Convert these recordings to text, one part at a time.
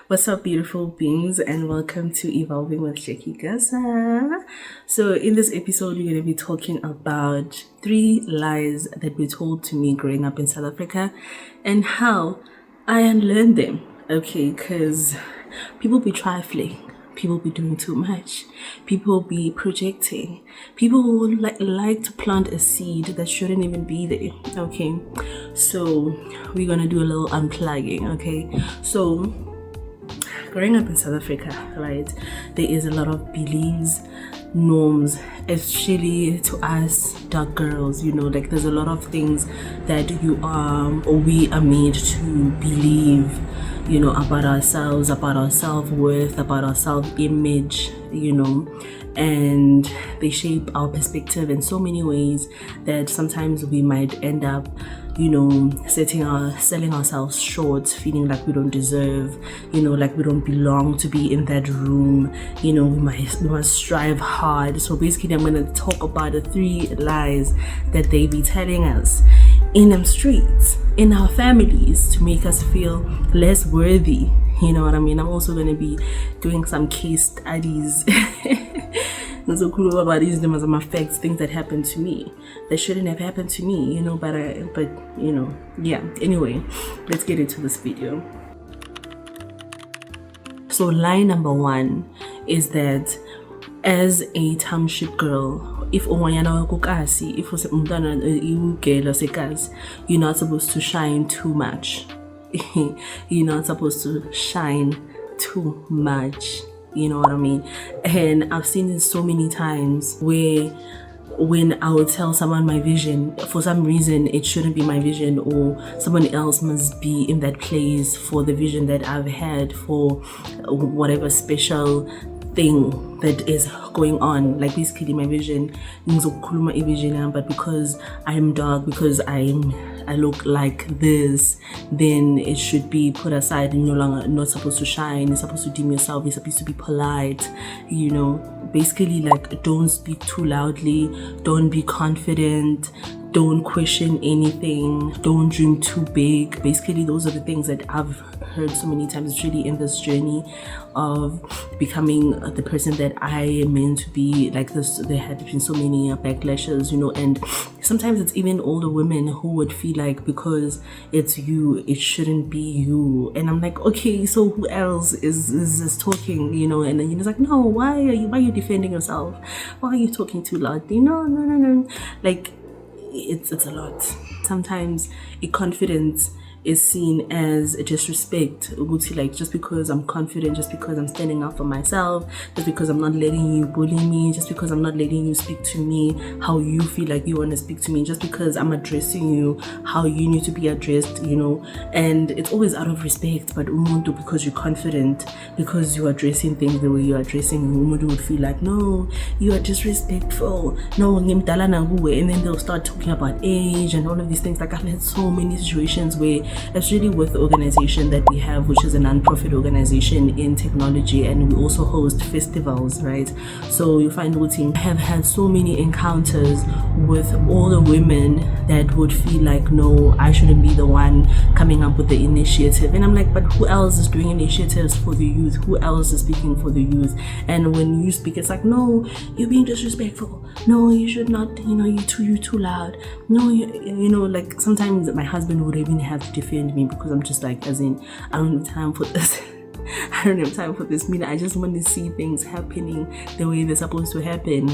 What's up, beautiful beings, and welcome to Evolving with Gasa. So, in this episode, we're going to be talking about 3 lies that were told to me growing up in South Africa and how I unlearned them. Okay, because people be trifling. People be doing too much. People be projecting. People would like to plant a seed that shouldn't even be there. Okay, so we're gonna do a little unplugging. Okay, so growing up in South Africa, right, there is a lot of beliefs, norms, especially to us dark girls. Like there's a lot of things that you are or we are made to believe, about ourselves, about our self-worth, about our self-image, and they shape our perspective in so many ways that sometimes we might end up selling ourselves short, feeling like we don't deserve, like we don't belong to be in that room. We must strive hard. So basically, I'm going to talk about the 3 lies that they be telling us in them streets, in our families, to make us feel less worthy. You know what I mean? I'm also going to be doing some case studies. So cool about these them as facts, things that happened to me that shouldn't have happened to me, yeah. Anyway, let's get into this video. So lie number 1 is that as a township girl, if you're not supposed to shine too much. You're not supposed to shine too much. You know what I mean? And I've seen this so many times where when I would tell someone my vision, for some reason it shouldn't be my vision, or someone else must be in that place for the vision that I've had for whatever special thing that is going on. Like basically my vision, but because I'm dark, because I look like this, then it should be put aside and no longer not supposed to shine. You're supposed to dim yourself. You're supposed to be polite. Basically like don't speak too loudly. Don't be confident. Don't question anything. Don't dream too big. Basically, those are the things that I've heard so many times. It's really in this journey of becoming the person that I am meant to be. Like this, there had been so many backlashes, and sometimes it's even older women who would feel like because it's you, it shouldn't be you. And I'm like, okay, so who else is talking, And then it's like, no, why are you defending yourself? Why are you talking too loud? No. Like, it's a lot. Sometimes confidence is seen as a disrespect. Like just because I'm confident, just because I'm standing up for myself, just because I'm not letting you bully me, just because I'm not letting you speak to me how you feel like you want to speak to me, just because I'm addressing you how you need to be addressed, and it's always out of respect. But umuntu, because you're confident, because you're addressing things the way you're addressing, umuntu would feel like, no, you are disrespectful, no, and then they'll start talking about age and all of these things. Like I've had so many situations where it's really with the organization that we have, which is a non-profit organization in technology, and we also host festivals, right? So you find I have had so many encounters with all the women that would feel like, no, I shouldn't be the one coming up with the initiative. And I'm like, but who else is doing initiatives for the youth? Who else is speaking for the youth? And when you speak, it's like, no, you're being disrespectful. No, you should not, you're too loud. No, like sometimes my husband would even have to defend me because I'm just like, as in, I don't have time for this. I don't have time for this. I just want to see things happening the way they're supposed to happen.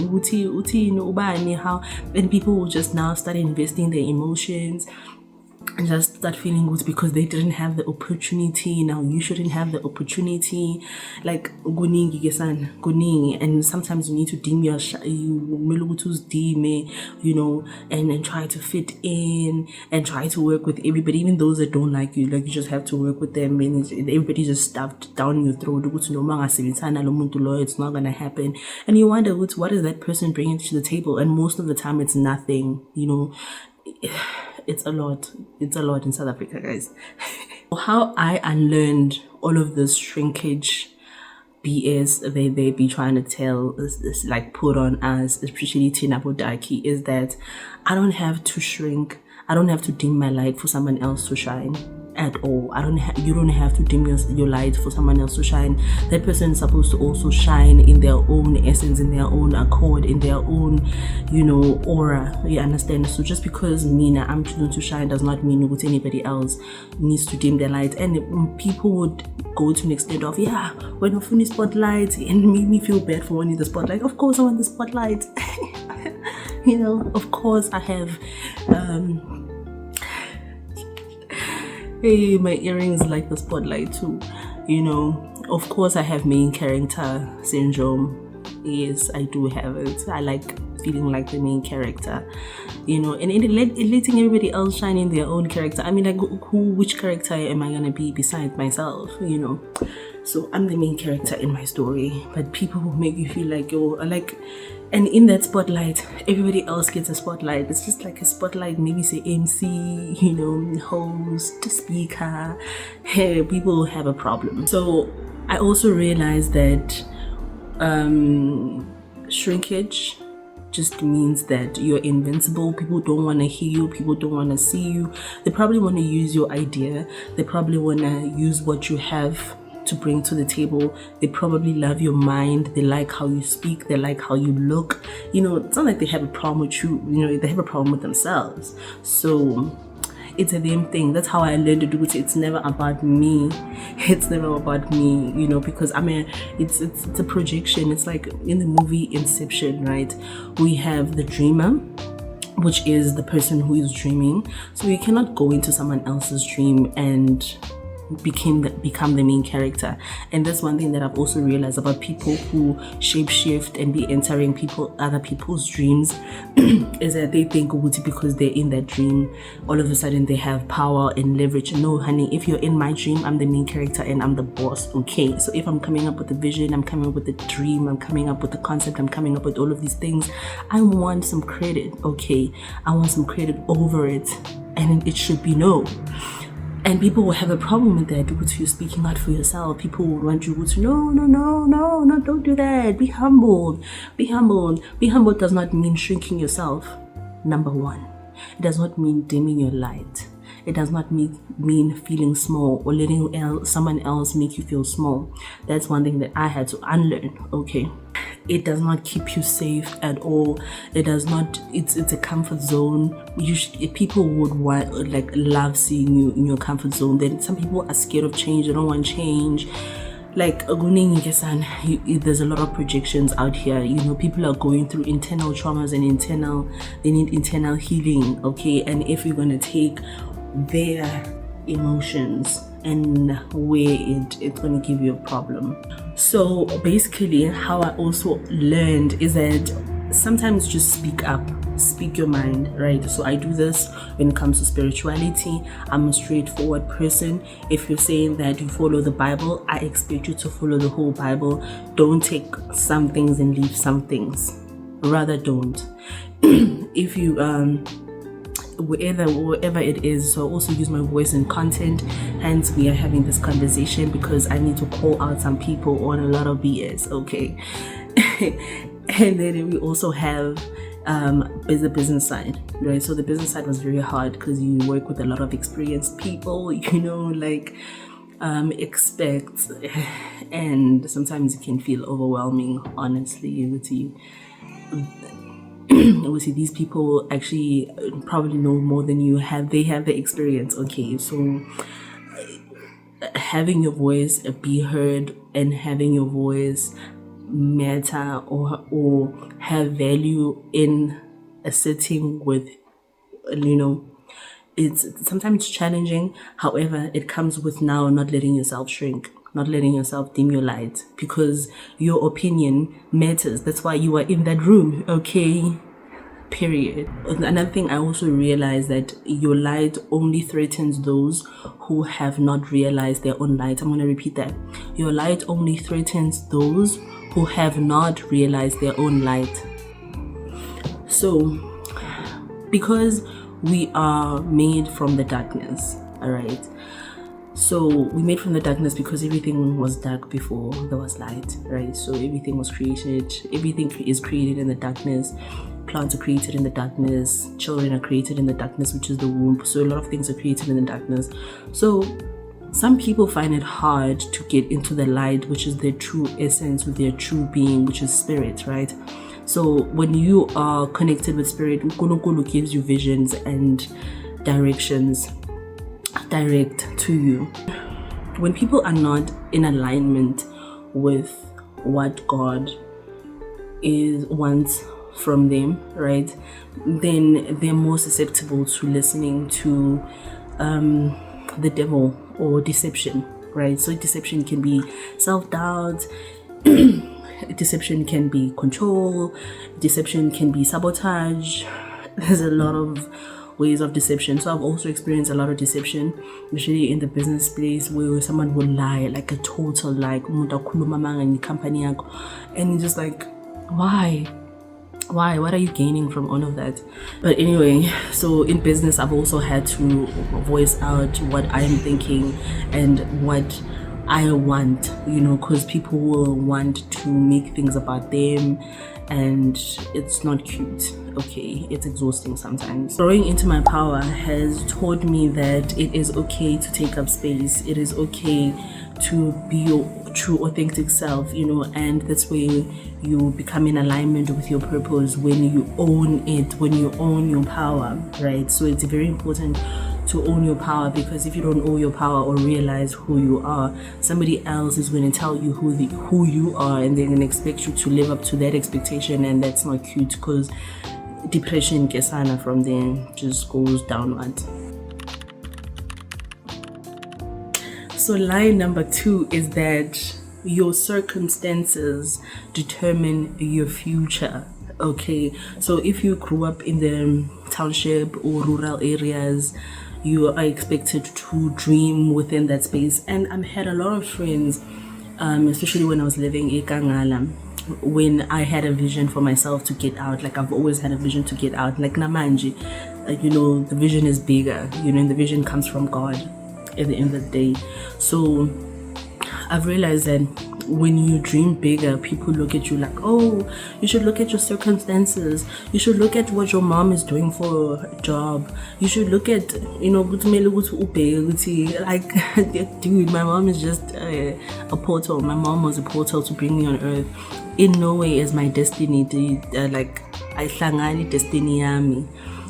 How, and people will just now start investing their emotions and just start feeling good because they didn't have the opportunity. Now you shouldn't have the opportunity. Like guningi, and sometimes you need to dim your and try to fit in and try to work with everybody, even those that don't like you. Like you just have to work with them, and everybody just stuffed down your throat. It's not gonna happen, and you wonder what is that person bringing to the table, and most of the time it's nothing. It's a lot in South Africa, guys. How I unlearned all of this shrinkage BS they be trying to tell this like put on us, especially Tina Bodaki, is that I don't have to shrink, I don't have to dim my light for someone else to shine. at all. You don't have to dim your light for someone else to shine. That person is supposed to also shine in their own essence, in their own accord, in their own, aura. You understand? So just because Mina, I'm choosing to shine, does not mean with anybody else needs to dim their light. And people would go to an extent of, when I finish spotlight, and made me feel bad for wanting the spotlight. Of course I want the spotlight. Of course I have hey, my earrings like the spotlight too. Of course I have main character syndrome. Yes, I do have it. I like feeling like the main character, and letting everybody else shine in their own character. I mean, like, which character am I gonna be besides myself? So I'm the main character in my story, but people will make you feel like and in that spotlight, everybody else gets a spotlight. It's just like a spotlight, maybe say MC, host, speaker. Hey, people will have a problem. So I also realized that shrinkage just means that you're invincible. People don't want to hear you. People don't want to see you. They probably want to use your idea. They probably want to use what you have to bring to the table. They probably love your mind. They like how you speak. They like how you look. It's not like they have a problem with you. They have a problem with themselves. So it's a them thing. That's how I learned to do it. It's never about me. It's never about me, because it's a projection. It's like in the movie Inception, right? We have the dreamer, which is the person who is dreaming. So you cannot go into someone else's dream and become the main character. And that's one thing that I've also realized about people who shapeshift and be entering other people's dreams is that they think because they're in that dream, all of a sudden they have power and leverage. No, honey, if you're in my dream, I'm the main character and I'm the boss. Okay, so if I'm coming up with a vision, I'm coming up with a dream, I'm coming up with the concept, I'm coming up with all of these things, I want some credit. Okay, I want some credit over it, and it should be no. And people will have a problem with that because you're speaking out for yourself. People will want you to, no, don't do that. Be humble. Be humble. Be humble does not mean shrinking yourself. Number one, it does not mean dimming your light. It does not mean feeling small or letting someone else make you feel small. That's one thing that I had to unlearn, okay? It does not keep you safe at all. It does not, it's a comfort zone. People would love seeing you in your comfort zone. Then some people are scared of change. They don't want change. Like, there's a lot of projections out here. People are going through internal traumas and they need internal healing, okay? And if you're going to take their emotions and weigh it's going to give you a problem. So basically, how I also learned is that sometimes just speak up, speak your mind, right? So I do this when it comes to spirituality. I'm a straightforward person. If you're saying that you follow the Bible, I expect you to follow the whole Bible. Don't take some things and leave some things. Rather don't. If you wherever it is, so I also use my voice in content, hence we are having this conversation because I need to call out some people on a lot of BS, okay? And then we also have the business side, right? So the business side was very hard because you work with a lot of experienced people, expect, and sometimes it can feel overwhelming, honestly, with you. Obviously, these people actually probably know more than you have. They have the experience, okay? So having your voice be heard and having your voice matter or have value in a setting with, it's sometimes challenging. However, it comes with now not letting yourself shrink, not letting yourself dim your light, because your opinion matters. That's why you are in that room, okay? Period. Another thing I also realized that your light only threatens those who have not realized their own light. I'm going to repeat that. Your light only threatens those who have not realized their own light. So, because we are made from the darkness, all right? So we made from the darkness because everything was dark before there was light, right? So everything is created in the darkness. plants are created in the darkness, children are created in the darkness, which is the womb. So a lot of things are created in the darkness. So some people find it hard to get into the light, which is their true essence, with their true being, which is spirit, right? So when you are connected with spirit, Ukulunkulu gives you visions and directions direct to you. When people are not in alignment with what God wants from them, right, then they're more susceptible to listening to the devil or deception, right? So deception can be self-doubt, deception can be control, deception can be sabotage. There's a lot of ways of deception. So I've also experienced a lot of deception, usually in the business place, where someone will lie, like a total lie, and you're just like, why? What are you gaining from all of that? But anyway, so in business, I've also had to voice out what I'm thinking and what I want, because people will want to make things about them, and it's not cute. Okay, it's exhausting sometimes. Growing into my power has taught me that it is okay to take up space. It is okay to be your true authentic self, and that's where you become in alignment with your purpose, when you own it, when you own your power, right? So it's very important to own your power, because if you don't own your power or realize who you are, somebody else is going to tell you who you are, and they're going to expect you to live up to that expectation, and that's not cute, because depression, Gasa, from there just goes downward. So line number 2 is that your circumstances determine your future. Okay, so if you grew up in the township or rural areas, you are expected to dream within that space. And I've had a lot of friends, especially when I was living in Kangala, when I had a vision for myself to get out. Like, I've always had a vision to get out, like Namanji, the vision is bigger, and the vision comes from God at the end of the day. So I've realized that when you dream bigger, people look at you like, oh, you should look at your circumstances, you should look at what your mom is doing for a job, you should look at, like, dude, my mom is just a portal. My mom was a portal to bring me on earth. In no way is my destiny like ayihlangani destiny yami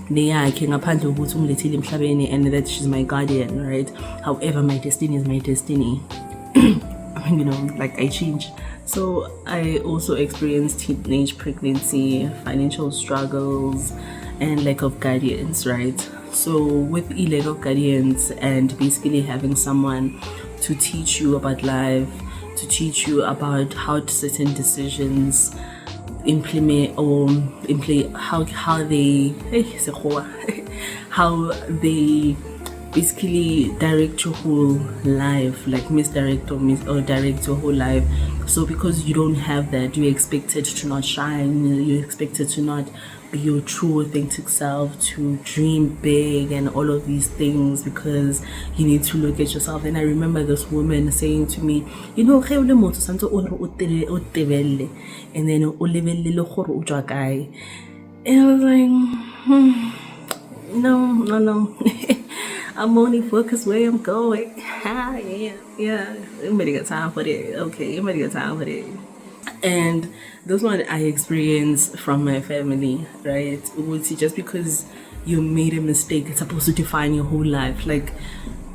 neyakhe ngaphandle kokuthi umlethile emhlabeni and that she's my guardian, right? However, my destiny is my destiny. Like, I change. So I also experienced teenage pregnancy, financial struggles, and lack of guidance, right? So with a lack of guidance and basically having someone to teach you about life, to teach you about how certain decisions implement how they basically direct your whole life, like misdirect or direct your whole life. So because you don't have that, you're expected to not shine, you're expected to not be your true authentic self, to dream big and all of these things, because you need to look at yourself. And I remember this woman saying to me, and then and I was like, no. I'm only focused where I'm going. Yeah. Anybody got time for that? Okay, anybody got time for that? And this one I experienced from my family, right? Just because you made a mistake, it's supposed to define your whole life. Like,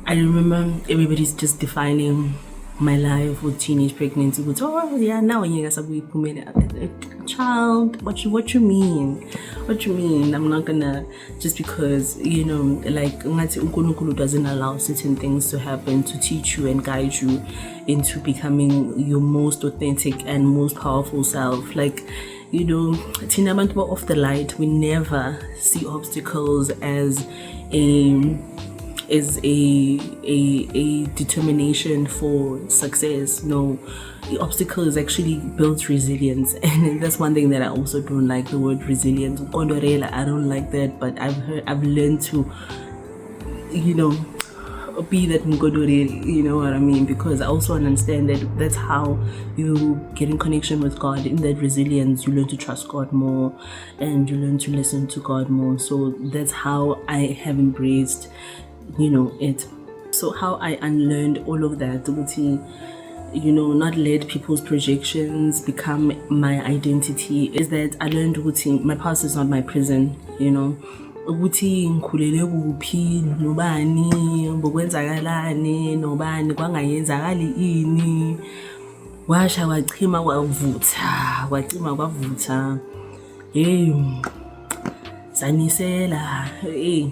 I remember everybody's just defining my life with teenage pregnancy. With, oh yeah, now you guys are a child. What you mean? What you mean? I'm not gonna, just because, like, Unkulunkulu doesn't allow certain things to happen to teach you and guide you into becoming your most authentic and most powerful self. Like, Tina Bantu of the light, we never see obstacles as a determination for success. No, the obstacle is actually builds resilience, and that's one thing that I also don't like, the word resilience. I don't like that, but I've learned to be that ngodori, you know what I mean? Because I also understand that that's how you get in connection with God. In that resilience, you learn to trust God more and you learn to listen to God more. So that's how I have embraced, it. So how I unlearned all of that, not let people's projections become my identity, is that I learned ukuthi my past is not my prison, ukuthi ngikhulele kuphi nobani bokwenzakalani nobani kwangayenzakali ini washa wachima kwacima kwavutha hey sanisela hey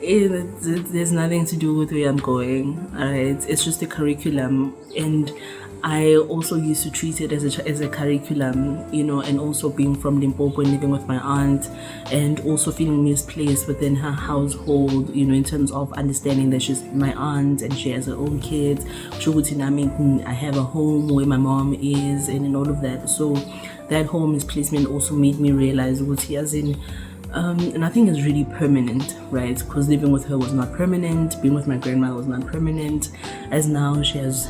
there's nothing to do with where I'm going. Alright, it's just a curriculum, and I also used to treat it as a curriculum, and also being from Limpopo and living with my aunt, and also feeling misplaced within her household, in terms of understanding that she's my aunt and she has her own kids. I have a home where my mom is, and all of that. So that home misplacement also made me realize what he has in. Nothing is really permanent, right? Because living with her was not permanent, being with my grandma was not permanent, as now she has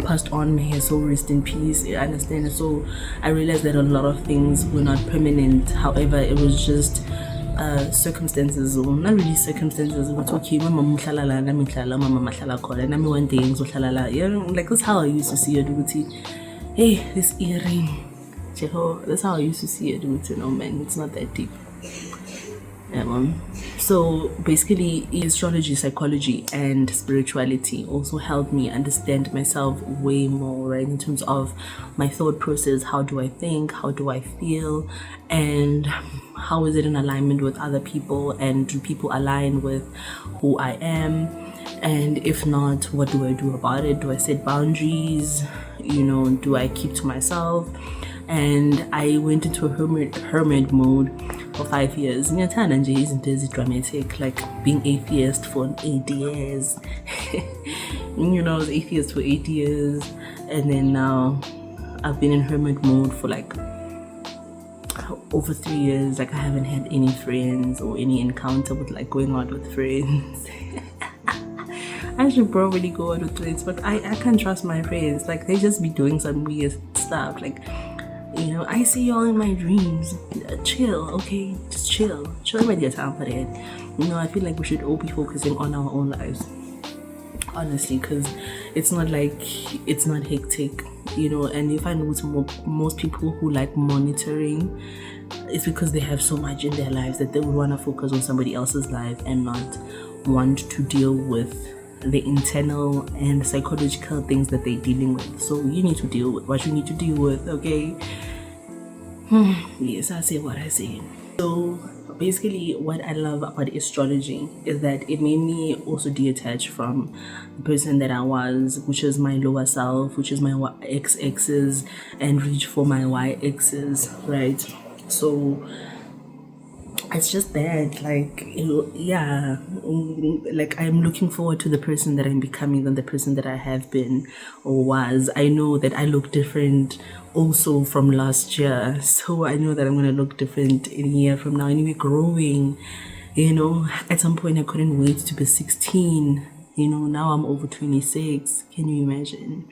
passed on, may her soul rest in peace. I understand. So I realized that a lot of things were not permanent. However, it was just circumstances, or not really circumstances, but okay, my mom one day like that's how I used to see it. Hey, this earring, that's how I used to see it. Man, it's not that deep. So basically, astrology, psychology, and spirituality also helped me understand myself way more, right? In terms of my thought process, how do I think, how do I feel, and how is it in alignment with other people, and do people align with who I am? And if not, what do I do about it? Do I set boundaries? Do I keep to myself? And I went into a hermit mode for 5 years. And isn't it dramatic? Like being atheist for 8 years. I was atheist for 8 years, and then now I've been in hermit mode for over 3 years. I haven't had any friends or any encounter with going out with friends. I should probably go out with friends, but I can't trust my friends. They just be doing some weird stuff. I see y'all in my dreams. Chill, okay? Just chill. Chill with your time for that. I feel like we should all be focusing on our own lives. Honestly, because it's not it's not hectic, and you find most people who like monitoring, it's because they have so much in their lives that they would want to focus on somebody else's life and not want to deal with the internal and psychological things that they're dealing with. So you need to deal with what you need to deal with, okay? Yes, I say what I say. So basically, what I love about astrology is that it made me also detach from the person that I was, which is my lower self, which is my XXs, and reach for my YXs, right? So it's just that I'm looking forward to the person that I'm becoming than the person that I have been or was. I know that I look different also from last year, so I know that I'm going to look different in a year from now. Anyway, growing, at some point I couldn't wait to be 16. Now I'm over 26. Can you imagine?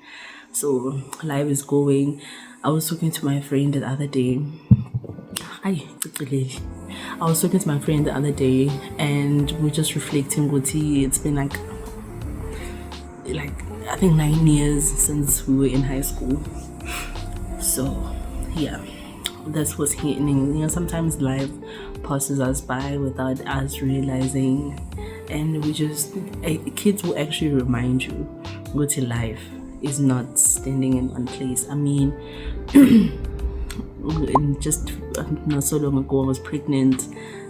So life is going. I was talking to my friend the other day. I was talking to my friend the other day, and we're just reflecting. It's been like I think 9 years since we were in high school. So yeah, that's what's happening. Sometimes life passes us by without us realizing, and kids will actually remind you what life is not standing in one place. I mean, just not so long ago I was pregnant.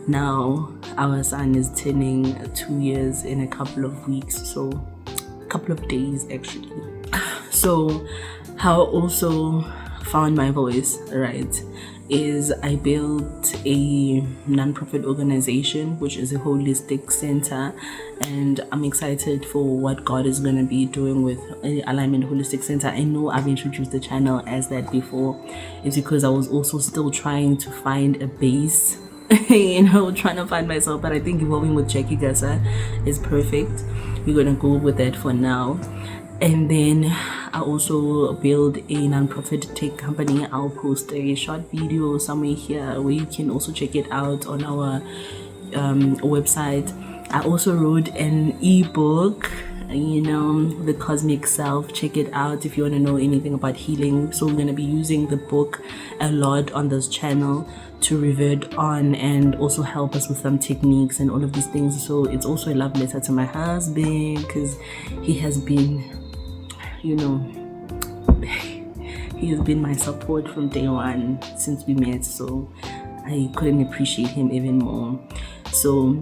Now our son is turning 2 years in a couple of weeks, so a couple of days actually. So how I also found my voice, right, is I built a non-profit organization, which is a holistic center, and I'm excited for what God is going to be doing with Alignment Holistic Center. I know I've introduced the channel as that before. It's because I was also still trying to find a base trying to find myself. But I think evolving with Jackie Gasa is perfect. We're gonna go with that for now. And then I also build a non-profit tech company. I'll post a short video somewhere here where you can also check it out on our website. I also wrote an ebook, The Cosmic Self. Check it out if you want to know anything about healing. So we're going to be using the book a lot on this channel to revert on and also help us with some techniques and all of these things. So it's also a love letter to my husband, because he has been, he has been my support from day one since we met. So I couldn't appreciate him even more. So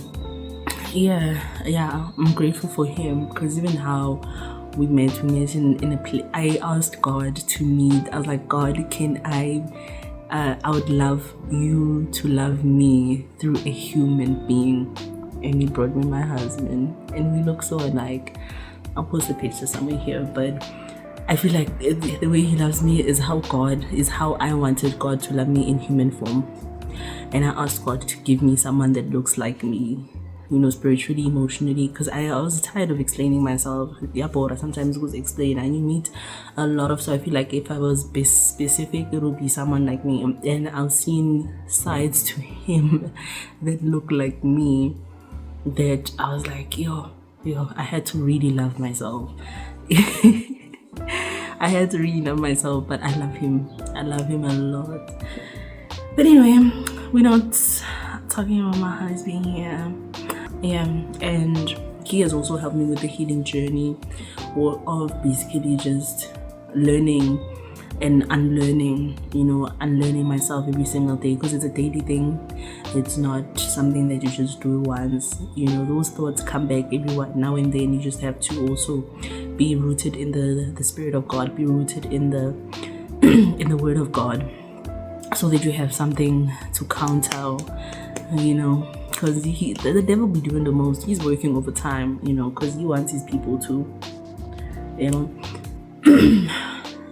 yeah, I'm grateful for him, because even how we met in a place. I asked God to meet. I was like, God, can I would love you to love me through a human being. And he brought me my husband, and we look so alike. I'll post a picture somewhere here, but I feel like the way he loves me is how I wanted God to love me in human form. And I asked God to give me someone that looks like me, spiritually, emotionally, because I was tired of explaining myself. Sometimes it was explain, and you meet a lot of, so I feel like if I was specific, it would be someone like me. And I've seen sides to him that look like me, that I was like, yo, I had to really love myself. I had to really love myself, but I love him a lot. But anyway, we're not talking about my husband here. Yeah, and he has also helped me with the healing journey of basically just learning and unlearning, unlearning myself every single day, because it's a daily thing. It's not something that you just do once. Those thoughts come back every now and then. You just have to also be rooted in the Spirit of God, be rooted in the in the Word of God, so that you have something to counter, because the devil be doing the most. He's working overtime, because he wants his people to,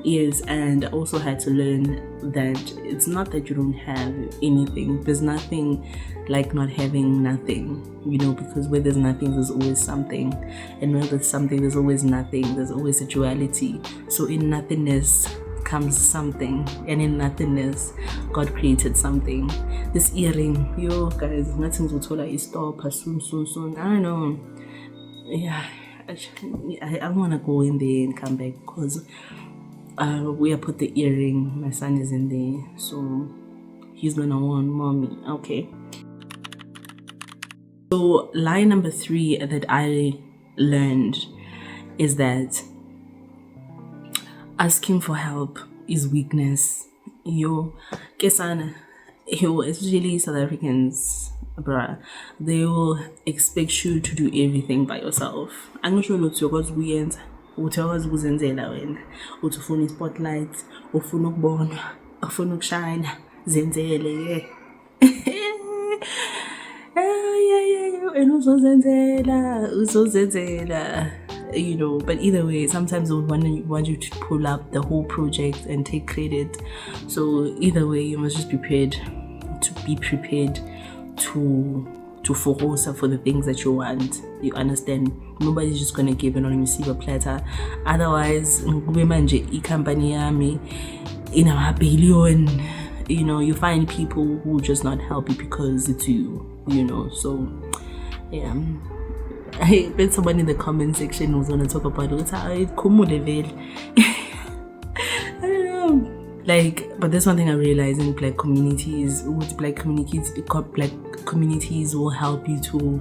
yes. And I also had to learn that it's not that you don't have anything. There's nothing like not having nothing, because where there's nothing, there's always something, and where there's something, there's always nothing. There's always a duality. So in nothingness comes something, and in nothingness God created something. This earring, guys, nothing's will is stop soon. I don't know. Yeah, I want to go in there and come back, because where I put the earring, my son is in there, so he's gonna want mommy. Okay. So line number 3 that I learned is that asking for help is weakness. Especially South Africans, bruh, they will expect you to do everything by yourself. I'm not sure what you're going to uthokoza ukuzenzela wena, uthi ufuna i-spotlight, ufuna ukubonwa, ufuna ukushine, zenzele and uzozenzela, but either way, sometimes they would want you to pull up the whole project and take credit. So either way, you must just be prepared to forosa for the things that you want. You understand? Nobody's just gonna give and only receive a platter. Otherwise, company in a billion, you find people who just not help you because it's you, so yeah. I bet someone in the comment section was gonna talk about it. I don't know. But there's one thing I realize in black communities will help you to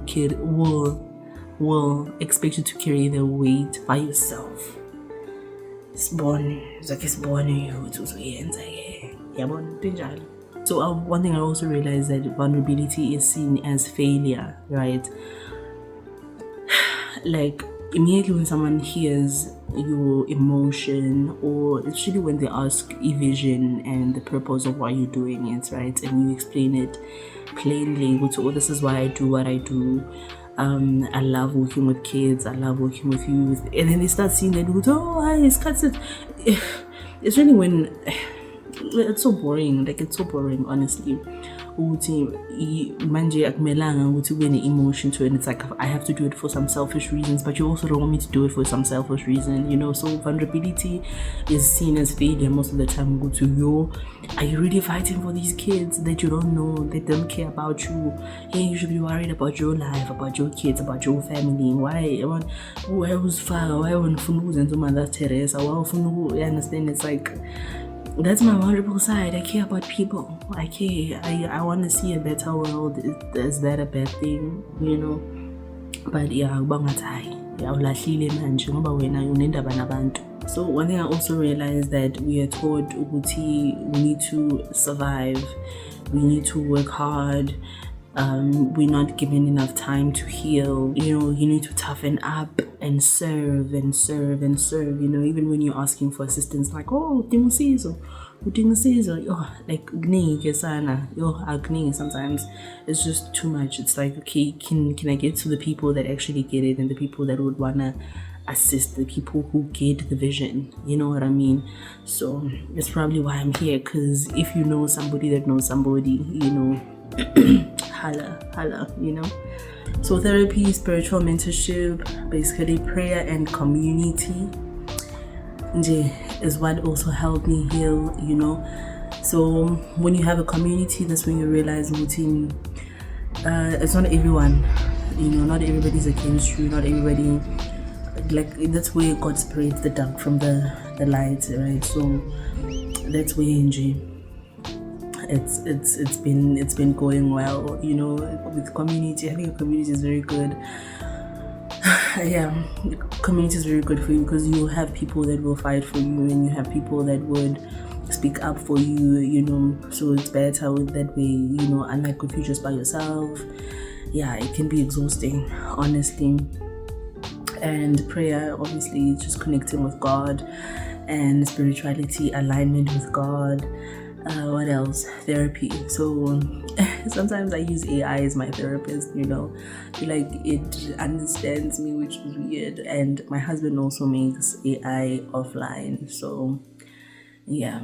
will expect you to carry the weight by yourself. So one thing I also realized that vulnerability is seen as failure, right? Immediately when someone hears your emotion, or especially when they ask a vision and the purpose of why you're doing it, right, and you explain it plainly, this is why I do what I do. I love working with kids, I love working with youth, and then they start seeing that, it's really when it's so boring, honestly. manje akumelanga ukuthi ube ne-emotion to it. It's like I have to do it for some selfish reasons, but you also don't want me to do it for some selfish reason, so vulnerability is seen as failure most of the time. Go to are you really fighting for these kids that you don't know, that don't care about you? Hey, you should be worried about your life, about your kids, about your family. Why was far? Why won't and Mother Teresa? You understand? It's like, that's my vulnerable side. I care about people. I care. I want to see a better world. Is that a bad thing? But yeah, so one thing I also realized that we are taught we need to survive, we need to work hard, we're not given enough time to heal. You need to toughen up and serve and serve and serve. Even when you're asking for assistance, like, oh, sometimes it's just too much. It's like, okay, can I get to the people that actually get it, and the people that would wanna assist, the people who get the vision, you know what I mean? So it's probably why I'm here, because if you know somebody that knows somebody, holla, So therapy, spiritual mentorship, basically prayer and community is what also helped me heal, So when you have a community, that's when you realize routine, it's not everyone, not everybody's against you, not everybody, like, that's where God separates the dark from the light, right? So that's where it's been going well, with community. I think a community is very good. Yeah, community is very good for you, because you have people that will fight for you, and you have people that would speak up for you, so it's better with that way, unlike if you're just by yourself. Yeah, it can be exhausting, honestly. And prayer, obviously, just connecting with God, and spirituality, alignment with God. What else? Therapy. So sometimes I use AI as my therapist, like, it understands me, which is weird. And my husband also makes AI offline, so yeah,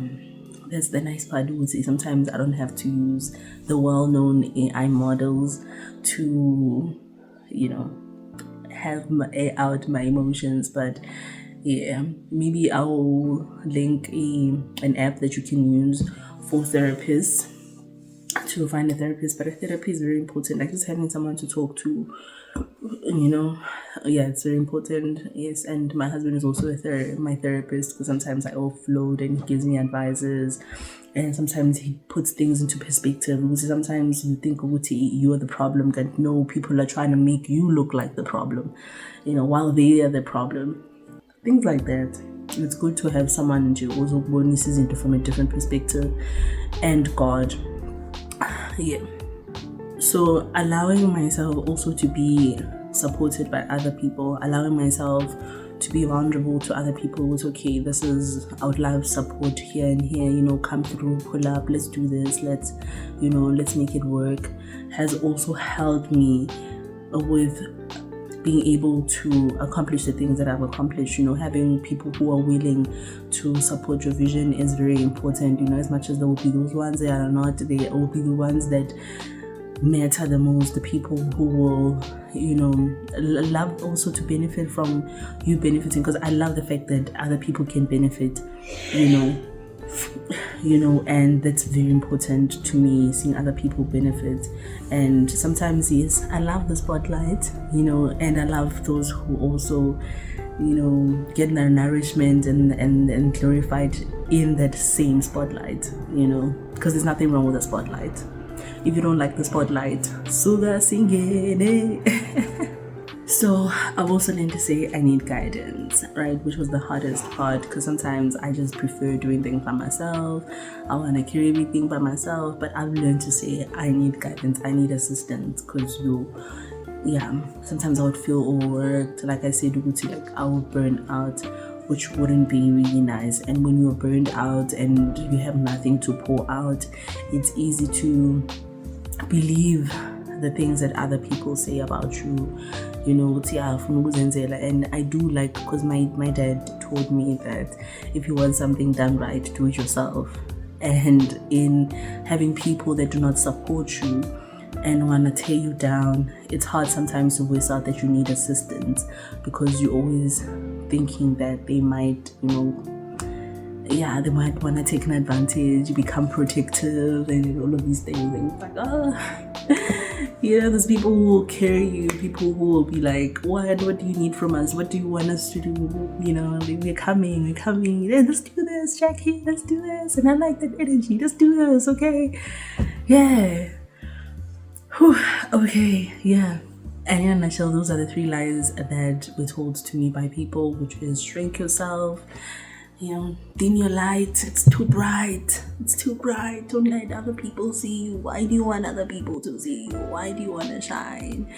that's the nice part. I would say sometimes I don't have to use the well-known AI models to have out my emotions. But yeah, maybe I'll link an app that you can use for therapists, to find a therapist. But a therapy is very important, like just having someone to talk to, yeah, it's very important. Yes. And my husband is also my therapist, because sometimes I offload and he gives me advices, and sometimes he puts things into perspective. Sometimes you think you are the problem, that no, people are trying to make you look like the problem, while they are the problem. Things like that. It's good to have someone who also sees it from a different perspective, and God. Yeah. So allowing myself also to be supported by other people, allowing myself to be vulnerable to other people with, okay, I would love support here and here, come through, pull up, let's do this, let's make it work, has also helped me with being able to accomplish the things that I've accomplished. Having people who are willing to support your vision is very important. As much as there will be those ones that are not, they will be the ones that matter the most, the people who will love also to benefit from you benefiting, because I love the fact that other people can benefit, and that's very important to me, seeing other people benefit. And sometimes, yes, I love the spotlight, and I love those who also get their nourishment and glorified in that same spotlight, because there's nothing wrong with the spotlight. If you don't like the spotlight, suga singene. So I've also learned to say I need guidance, right? Which was the hardest part, because sometimes I just prefer doing things by myself. I want to carry everything by myself, but I've learned to say I need guidance, I need assistance, because sometimes I would feel overworked. Like I said, I would burn out, which wouldn't be really nice. And when you're burned out and you have nothing to pour out, it's easy to believe the things that other people say about you, and I do like, because my dad told me that if you want something done right, do it yourself. and in having people that do not support you and want to tear you down, it's hard sometimes to voice out that you need assistance, because you're always thinking that they might, they might want to take an advantage, you become protective and all of these things, and it's like, there's people who will carry you, people who will be like, what do you need from us, what do you want us to do, we're coming, hey, let's do this, Jackie, let's do this, and I like that energy, let's do this, okay? Yeah. Whew. Okay, yeah. And in a nutshell, those are the 3 lies that were told to me by people, which is shrink yourself, dim your light, it's too bright, don't let other people see you. Why do you want other people to see you? Why do you want to shine?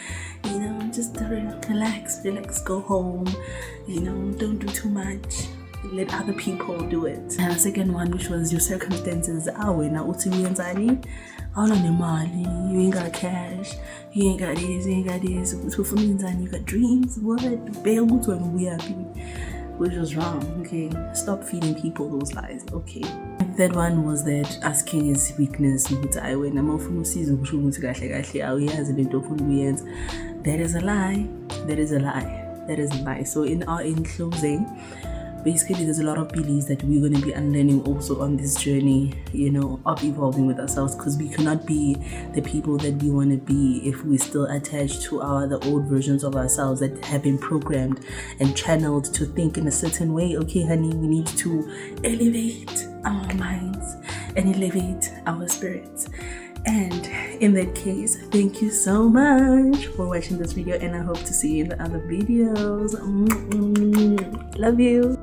Just relax, go home, don't do too much, let other people do it. And the second one, which was your circumstances, all on your money, you ain't got cash, you ain't got this, you got dreams, what? We happy. Which was wrong, okay? Stop feeding people those lies, okay? The third one was that asking is weakness. That is a lie. So in closing, basically there's a lot of beliefs that we're going to be unlearning also on this journey, of evolving with ourselves, because we cannot be the people that we want to be if we're still attached to the old versions of ourselves that have been programmed and channeled to think in a certain way. Okay, honey, we need to elevate our minds and elevate our spirits. And in that case, thank you so much for watching this video, and I hope to see you in the other videos. Love you.